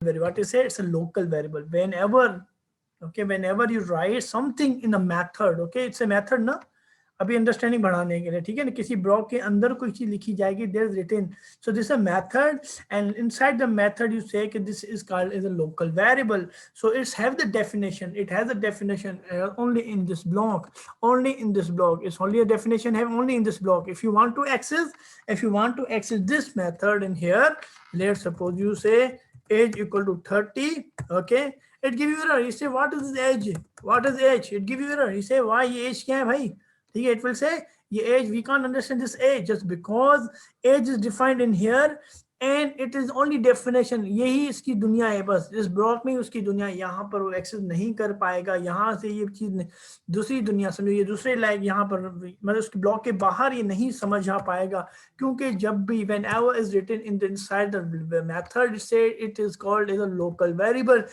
what is it? It's a local variable. Whenever, okay, whenever you write something in a method, okay, it's a method ना, अभी understanding बढ़ाने के लिए, ठीक है ना, किसी ब्लॉक के अंदर कोई चीज लिखी जाएगी, there is written, so this a method, and inside the method you say कि this is called as a local variable, so it's have the definition, it has a definition only in this block, only in this block, it's only a definition have only in this block. If you want to access, if you want to access this method in here, let's suppose you say age equal to 30, okay, it give you error, you say what is this age, what is age, it give you error, you say why ये age क्या है भाई, ठीक है, it will say ये age, we can't understand this age just because age is defined in here and it is only definition, यही इसकी दुनिया है, बस इस ब्लॉक में उसकी दुनिया, यहाँ पर वो एक्सेस नहीं कर पाएगा, यहाँ से ये चीज दूसरी दुनिया समझो, ये दूसरे लाइक यहाँ पर मतलब उसके ब्लॉक के बाहर ये नहीं समझ आ पाएगा, क्योंकि जब भी whenever is written in the inside the method say it is called as a local variable.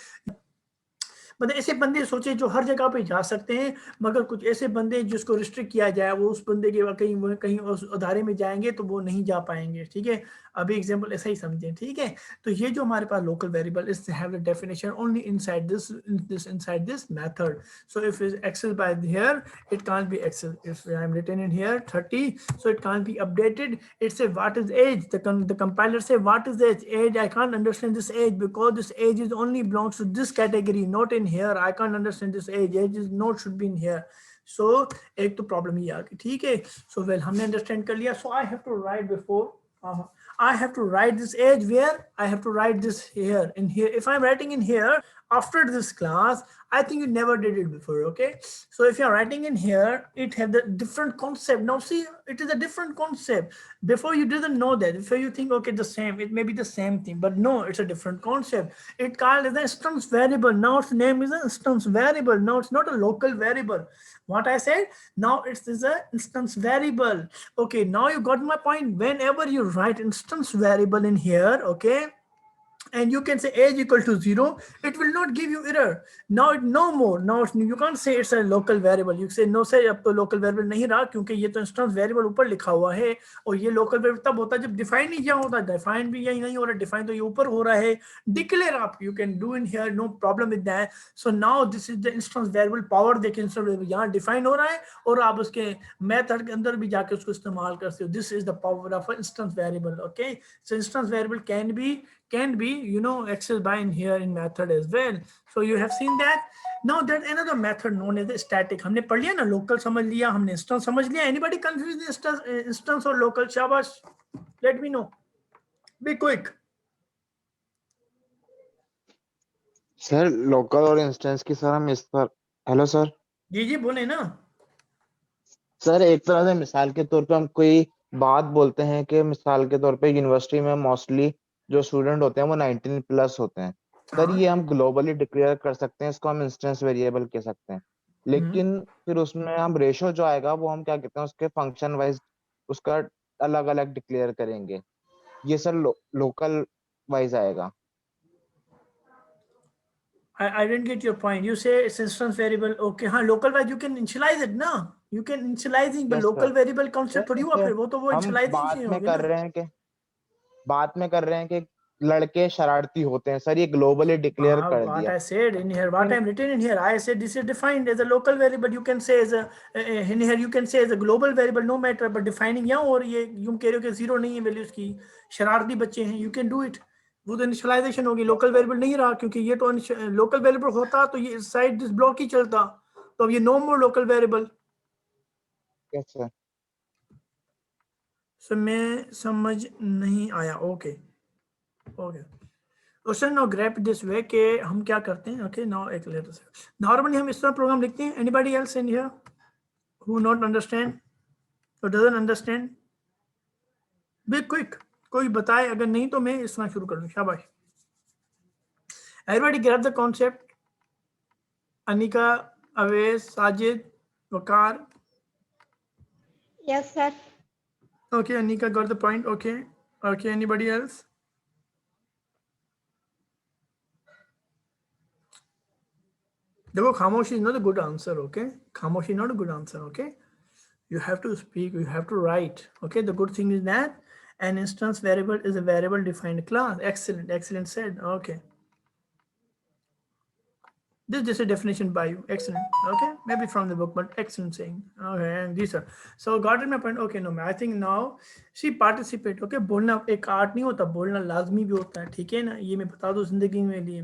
मतलब ऐसे बंदे सोचे जो हर जगह पे जा सकते हैं, मगर कुछ ऐसे बंदे जिसको रिस्ट्रिक्ट किया जाए, वो उस बंदे के कहीं कहीं उस अदारे में जाएंगे तो वो नहीं जा पाएंगे, ठीक है, अभी एग्जांपल ऐसा ही समझें, ठीक है। तो ये जो हमारे पास local variable is have the definition only inside this method, so if is access by here it can't be accessed, if I am written in here 30, so it can't be updated, it say what is age, the compiler say what is age, I can't understand this age because this age is only belongs to this category, not in here, I can't understand this age is not should be in here, so एक तो problem ये आ गई, ठीक है। So well हमने understand कर लिया, so I have to write before I have to write this age where I have to write this here in here. If I'm writing in here after this class, I think you never did it before, okay? So if you're writing in here, it has the different concept. Now see, it is a different concept. Before you didn't know that. Before you think, okay, the same, it may be the same thing, but no, it's a different concept. It called as an instance variable. Now its name is an instance variable. Now it's not a local variable. What I said, now it is an instance variable. Okay, now you got my point. Whenever you write instance variable in here, okay, and you can say age equal to 0, it will not give you error. Now it no more, now you can't say it's a local variable, you say no sir अब तो local variable नहीं रहा, क्योंकि ये तो instance variable ऊपर लिखा हुआ है, और ये local variable तब होता है जब define नहीं किया होता, define भी यही नहीं हो रहा, define तो ये ऊपर हो रहा है, declare up you can do in here, no problem with that. So now this is the instance variable power, देखिए instance variable यहाँ define हो रहा है, और आप उसके method के अंदर भी जाके उसको इस्तेमाल कर सकते हो, this is the power of an instance variable, okay. So instance variable can be you know accessed by in here in method as well, so you have seen that. Now there's another method known as the static, हमने पढ़ लिया ना, local समझ लिया हमने, instance समझ लिया, anybody confused instance और local, शाबाश, let me know, be quick. Sir local और इंस्टेंस की सर हम इस पर, हेलो सर। जी बोले ना। सर एक तरह से मिसाल के तौर पे हम कोई बात बोलते हैं कि मिसाल के तौर पे यूनिवर्सिटी में मोस्टली जो स्टूडेंट होते हैं वो 19 प्लस होते हैं। सर हाँ। ये हम ग्लोबली डिक्लेयर कर सकते हैं, इसको हम इंस्टेंस वेरिएबल कह सकते हैं। हम्म। लेकिन फिर उसमें हम रेशो जो आएगा वो हम क्या कहते हैं उसके फंक्शन वाइज उसका अलग अलग डिक्लेयर करेंगे। ये सर लोकल वाइज आएगा। I didn't get your point. You say it's instance variable. Okay, हाँ, local wise you can initialize it ना. You can initializing, but yes local sir. variable concept sir थोड़ी हुआ जैसे फिर, वो तो वो हम initializing चीज होगी ना. बात में कर रहे हैं कि लड़के शरारती होते हैं, सर ये ग्लोबली डिक्लेयर कर What दिया। I said in here, what लेकिन I'm written in here, I said this is defined as a local variable. You can say as a in here you can say as a global variable, no matter. But defining यहाँ और ये यूं कह रहे हो कि zero नहीं है वैल्यूज की, शरारती बच्चे हैं, you can do it. वो तो इनिशियलाइजेशन होगी, लोकल वेरिएबल नहीं रहा, क्योंकि ये तो लोकल वेरिएबल होता तो ये साइड दिस ब्लॉक ही चलता, तो अब ये no more local variable. Yes sir. So मैं समझ नहीं आया, okay okay. Question now grab this way कि हम क्या करते हैं, ओके नाउ एक लेटर से नॉर्मली हम इस तरह प्रोग्राम लिखते हैं। Anybody else in here who not understand और डजंट अंडरस्टैंड, बी क्विक, कोई बताए, अगर नहीं तो मैं इस तरह शुरू कर दूं, शाबाश। Everybody grab the concept, Anika, Avesh, Sajid, Waqar. Yes, sir. Okay, Anika got the point. Okay. Okay, anybody else? देखो, खामोशी is not a good answer, okay? खामोशी not a good answer, okay? You have to speak, you have to write, okay? The good thing is that an instance variable is a variable defined class. Excellent, excellent said, okay. This is a definition by you. Excellent. Okay, maybe from the book, but excellent saying. Okay, and these are so got it my point. Okay, no, I think now see participate. Okay, बोलना एक art नहीं होता, बोलना लाजमी भी होता है, ठीक है ना, ये मैं बता दूं जिंदगी में लिए,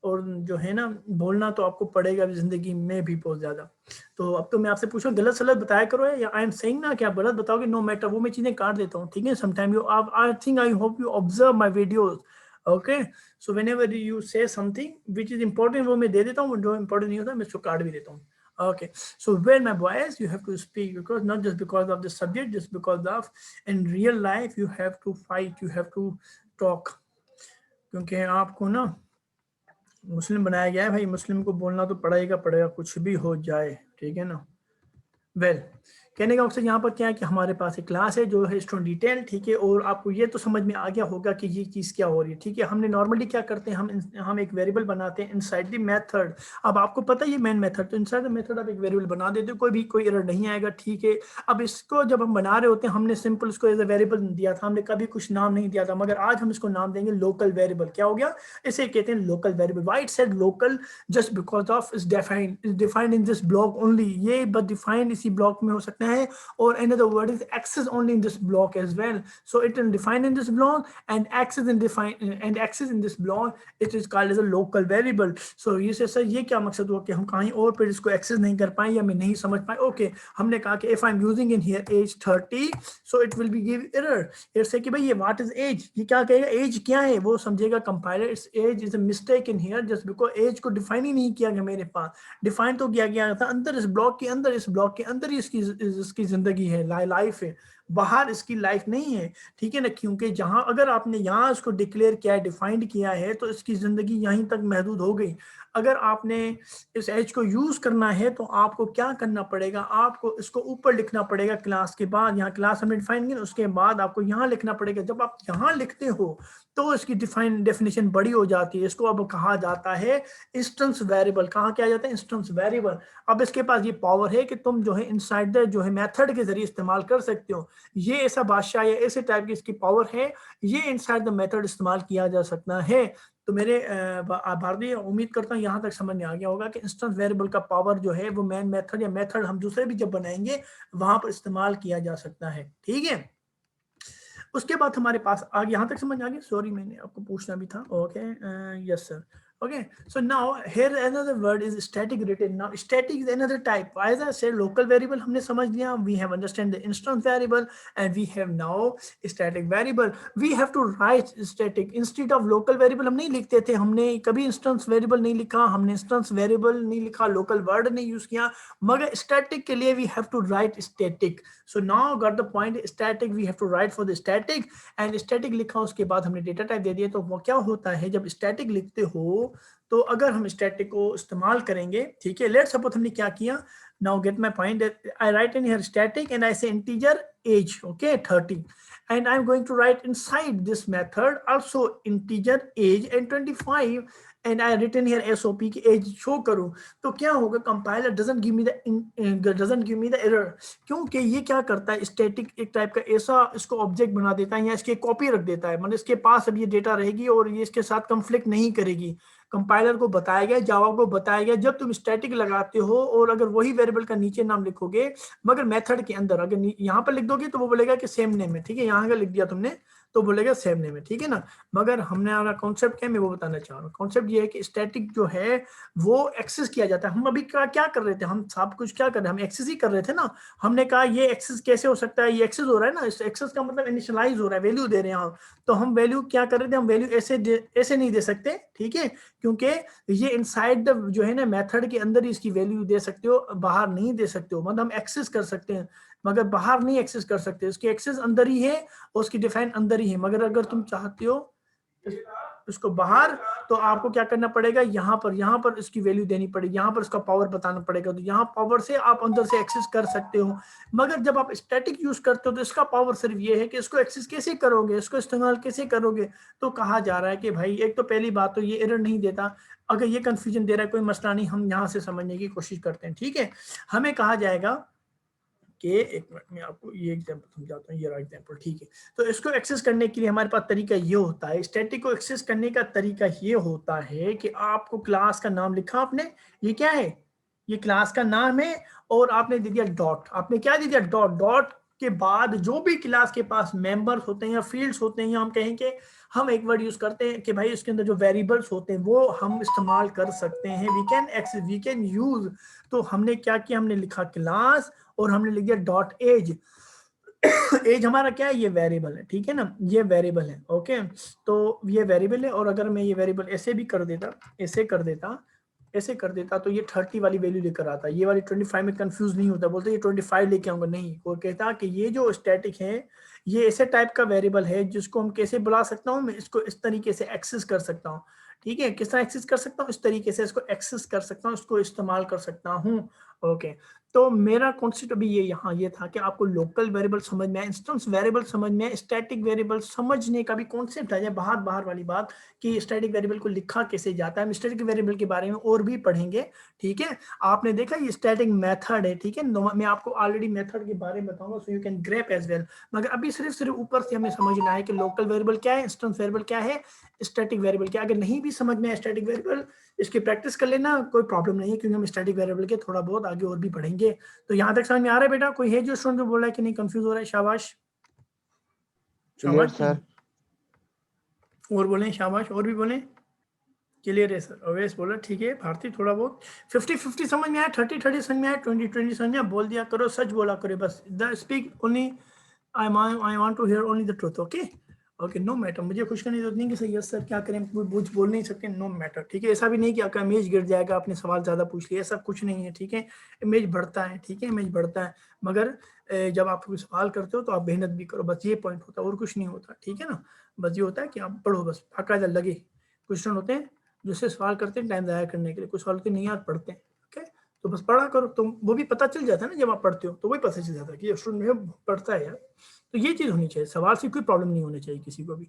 और जो है ना बोलना तो आपको पड़ेगा भी जिंदगी में भी बहुत ज्यादा। तो अब तो मैं आपसे पूछूं गलत सलत बताया करो, या आई एम सेइंग ना कि आप गलत बताओगे, नो मैटर, वो मैं चीजें काट देता हूँ, ठीक है। Sometime you I think I hope you observe my videos. Okay, so whenever you say something which is important वो मैं दे देता हूँ, जो important नहीं होता मैं उसको काट भी देता हूँ। Okay, so well my boys, you have to speak, because not just because of the subject, just because of in real life you have to fight, you have to talk, क्योंकि आपको ना मुस्लिम बनाया गया है भाई, मुस्लिम को बोलना तो पड़ेगा पड़ेगा, कुछ भी हो जाए, ठीक है ना। वेल कहने का मकसद यहाँ पर क्या है कि हमारे पास एक क्लास है जो है स्टूडेंट डिटेल, ठीक है, और आपको ये तो समझ में आ गया होगा कि ये चीज़ क्या हो रही है, ठीक है। हमने नॉर्मली क्या करते हैं, हम एक वेरिएबल बनाते हैं इनसाइड द मेथड। अब आपको पता है ये मेन मेथड, तो इनसाइड द मेथड आप एक वेरिएबल बना देते हो, कोई एरर नहीं आएगा, ठीक है। अब इसको जब हम बना रहे होते हैं, हमने सिंपल इसको एज ए वेरिएबल दिया था, हमने कभी कुछ नाम नहीं दिया था, मगर आज हम इसको नाम देंगे लोकल वेरिएबल। क्या हो गया, इसे कहते हैं local variable. Why it said local, just because of is defined in this block only, ये बस डिफाइंड इसी ब्लॉक में हो सकता है, और another word is access only in this block as well, so it is defined in this block and access in this block, it is called as a local variable। so ये से sir ये क्या मकसद हुआ कि हम कहीं और पर इसको एक्सेस नहीं कर पाए या मैं नहीं समझ पाए। ओके, हमने कहा कि if I'm using in here age 30, so it will be give error, इससे कि भाई ये what is age, ये क्या कहेगा age क्या है, वो समझेगा compiler it's age is a mistake in here just because age को डिफाइन ही नहीं किया गया मेरे पास, डिफाइन तो किया गया था अंदर इस ब्लॉक के अंदर, इस ब्लॉक के अंदर ही इसकी जिंदगी है, लाइफ है, बाहर इसकी लाइफ नहीं है, ठीक है ना। क्योंकि जहां अगर आपने यहाँ इसको डिक्लेयर किया है, डिफाइंड किया है, तो इसकी जिंदगी यहीं तक महदूद हो गई। अगर आपने इस एज को यूज करना है तो आपको क्या करना पड़ेगा, आपको इसको ऊपर लिखना पड़ेगा क्लास के बाद, यहाँ क्लास हमने डिफाइन की, उसके बाद आपको यहाँ लिखना पड़ेगा। जब आप यहाँ लिखते हो तो इसकी डेफिनेशन बड़ी हो जाती है, इसको अब कहा जाता है इंस्टेंस वेरिएबल। कहा क्या जाता है, इंस्टेंस वेरिएबल। अब इसके पास ये पावर है कि तुम जो है इनसाइड द जो है मेथड के जरिए इस्तेमाल कर सकते हो, ये ऐसा बादशाह या ऐसे टाइप की इसकी पावर है, ये इनसाइड द मेथड इस्तेमाल किया जा सकता है। तो मेरे भारतीय उम्मीद करता हूँ यहाँ तक समझ में आ गया होगा कि इंस्टेंस वेरिएबल का पावर जो है वो मेन मेथड या मेथड हम दूसरे भी जब बनाएंगे वहां पर इस्तेमाल किया जा सकता है, ठीक है। उसके बाद हमारे पास आगे यहाँ तक समझ आ गया, सॉरी मैंने आपको पूछना भी था। Okay, yes sir. Okay, so now here another word is static written. Now static is another type. As I said, local variable हमने समझ लिया, we have understand the instance variable and we have now static variable. We have to write static instead of local variable। हम नहीं लिखते थे, हमने कभी instance variable नहीं लिखा, हमने instance variable नहीं लिखा, local word नहीं यूज किया, मगर static के लिए we have to write static। So now got the point, static we have to write for the static and static लिखा, उसके बाद हमने डेटा टाइप दे दिया। तो वो क्या होता है, जब static लिखते हो तो अगर हम स्टैटिक को इस्तेमाल करेंगे, ठीक है, लेट्स सपोज हमने क्या किया, now get my point, I write in here static and I say integer age, okay 30, and I'm going to write inside this method also integer age and 25, and I written here SOP की age show करूं, तो क्या होगा, compiler doesn't give me the error, क्योंकि ये क्या करता है, स्टैटिक एक टाइप का ऐसा इसको ऑब्जेक्ट बना देता है या इसके कॉपी रख देता है, मतलब इसके पास अब ये डेटा रहेगी और ये इसके साथ कंफ्लिक्ट नहीं करेगी। कंपाइलर को बताया गया, जावा को बताया गया, जब तुम स्टैटिक लगाते हो और अगर वही वेरिएबल का नीचे नाम लिखोगे मगर मेथड के अंदर अगर यहाँ पर लिख दोगे तो वो बोलेगा कि सेम नेम है, ठीक है, यहाँ का लिख दिया तुमने तो बोलेगा सेम नेम है, ठीक है ना। मगर हमने हमारा कॉन्सेप्ट क्या है मैं वो बताना चाह रहा हूँ। कॉन्सेप्ट ये है कि स्टैटिक जो है वो एक्सेस किया जाता है। हम अभी क्या कर रहे थे, हम सब कुछ क्या कर रहे थे, हम एक्सेस ही कर रहे थे ना। हमने कहा ये एक्सेस कैसे हो सकता है, ये एक्सेस हो रहा है ना, इस एक्सेस का मतलब इनिशियलाइज हो रहा है, वैल्यू दे रहे हैं हम। तो हम वैल्यू क्या कर रहे थे, हम वैल्यू ऐसे नहीं दे सकते, ठीक है, क्योंकि ये इनसाइड द जो है ना मेथड के अंदर ही इसकी वैल्यू दे सकते हो, बाहर नहीं दे सकते हो। मतलब हम एक्सेस कर सकते हैं मगर बाहर नहीं एक्सेस कर सकते, इसकी एक्सेस अंदर ही है और उसकी डिफाइन अंदर ही है। मगर अगर तुम चाहते हो इसको बाहर तो आपको क्या करना पड़ेगा, यहाँ पर इसकी वैल्यू देनी पड़ेगी, यहाँ पर इसका पावर बताना पड़ेगा। तो यहाँ पावर से आप अंदर से एक्सेस कर सकते हो। मगर जब आप स्टैटिक यूज करते हो तो इसका पावर सिर्फ ये है कि इसको एक्सेस कैसे करोगे, इसको इस्तेमाल कैसे करोगे। तो कहा जा रहा है कि भाई एक तो पहली बात तो ये एरर नहीं देता, अगर ये कंफ्यूजन दे रहा है कोई मसला नहीं, हम यहाँ से समझने की कोशिश करते हैं, ठीक है। हमें कहा जाएगा कि एक मिनट में आपको ये एग्जांपल समझाता हूँ, ये रहा एग्जांपल, ठीक है। तो इसको एक्सेस करने के लिए हमारे पास तरीका ये होता है, स्टैटिक को एक्सेस करने का तरीका ये होता है कि आपको क्लास का नाम लिखा आपने, ये क्या है, ये क्लास का नाम है, और आपने दे दिया डॉट, आपने क्या दे दिया डॉट, डॉट के बाद जो भी क्लास के पास मेंबर्स होते हैं या फील्ड्स होते हैं, या हम कहेंगे हम एक वर्ड यूज करते हैं कि भाई उसके अंदर जो वेरिएबल्स होते हैं वो हम इस्तेमाल कर सकते हैं, वी कैन यूज। तो हमने क्या किया, हमने लिखा क्लास और हमने लिख दिया डॉट एज। एज हमारा क्या है, ये वेरिएबल है, ठीक है ना, ये वेरिएबल है, ओके। तो ये वेरिएबल है, और अगर मैं ये वेरिएबल ऐसे भी कर देता, ऐसे कर देता, ऐसे कर देता, तो ये 30 वाली वैल्यू लेकर आता, ये वाली 25 में कंफ्यूज नहीं होता, बोलते ये 25 लेके आऊंगा, नहीं, वो कहता कि ये जो स्टैटिक है ये ऐसे टाइप का वेरिएबल है जिसको हम कैसे बुला सकता हूँ, मैं इसको इस तरीके से एक्सेस कर सकता हूँ, ठीक है। किस तरह एक्सेस कर सकता हूँ, इस तरीके से इसको एक्सेस कर सकता हूँ, इसको इस्तेमाल कर सकता हूँ, ओके। तो मेरा कॉन्सेप्ट अभी ये यहाँ ये था कि आपको लोकल वेरिएबल समझ में आए, इंस्टेंस वेरिएबल समझ में आए, स्टैटिक वेरिएबल समझने का भी कॉन्सेप्ट आ जाए, बाहर बाहर वाली बात कि स्टैटिक वेरिएबल को लिखा कैसे जाता है। हम स्टैटिक वेरिएबल के बारे में और भी पढ़ेंगे, ठीक है। आपने देखा ये स्टैटिक मेथड है, ठीक है, मैं आपको ऑलरेडी मेथड के बारे में बताऊंगा, so you can grab as well. मगर अभी सिर्फ ऊपर से हमें समझना है कि लोकल वेरिएबल क्या है, इंस्टेंस वेरिएबल क्या है, स्टैटिक वेरिएबल क्या है। अगर नहीं भी समझ में आए स्टैटिक वेरिएबल, इसकी प्रैक्टिस कर लेना, कोई प्रॉब्लम नहीं है, क्योंकि हम स्टैटिक वेरिएबल के थोड़ा बहुत आगे और भी पढ़ेंगे। तो यहाँ तक समझ में आ रहा है बेटा, कोई है जो स्टूडेंट जो बोल रहा है कि नहीं कंफ्यूज हो रहा है, शाबाश क्लियर शाबाश। सर। और बोले शाबाश, और भी बोले क्लियर है सर, अवेश बोला ठीक है। भारती थोड़ा बहुत 50-50 समझ में आया, 30-30 समझ में आया, 20-20 समझ में आया, बोल दिया करो, सच बोला करो बस, the speak only, I want to hear only the truth, okay okay, no matter. मुझे खुश करने की जरूरत नहीं कि सही, यस सर क्या करें, कोई कुछ बोल नहीं सकते, नो मैटर, ठीक है। ऐसा भी नहीं कि आपका इमेज गिर जाएगा, आपने सवाल ज्यादा पूछ लिया, ऐसा कुछ नहीं है, ठीक है। इमेज बढ़ता है, ठीक है, इमेज बढ़ता है, मगर जब आप कोई सवाल करते हो तो आप मेहनत भी करो, बस ये पॉइंट होता है, और कुछ नहीं होता, ठीक है ना। बस ये होता है कि आप पढ़ो, बस बाकायदा लगे। कुछ स्टूडेंट होते हैं जिससे सवाल करते हैं टाइम ज़ाया करने के लिए, कुछ सवाल होते नहीं यार पढ़ते हैं, ओके। तो बस पढ़ा करो, तो वो भी पता चल जाता है ना, जब आप पढ़ते हो तो वही पता चल जाता है कि स्टूडेंट पढ़ता है यार। तो ये चीज़ होनी चाहिए, सवाल से कोई प्रॉब्लम नहीं होनी चाहिए किसी को भी।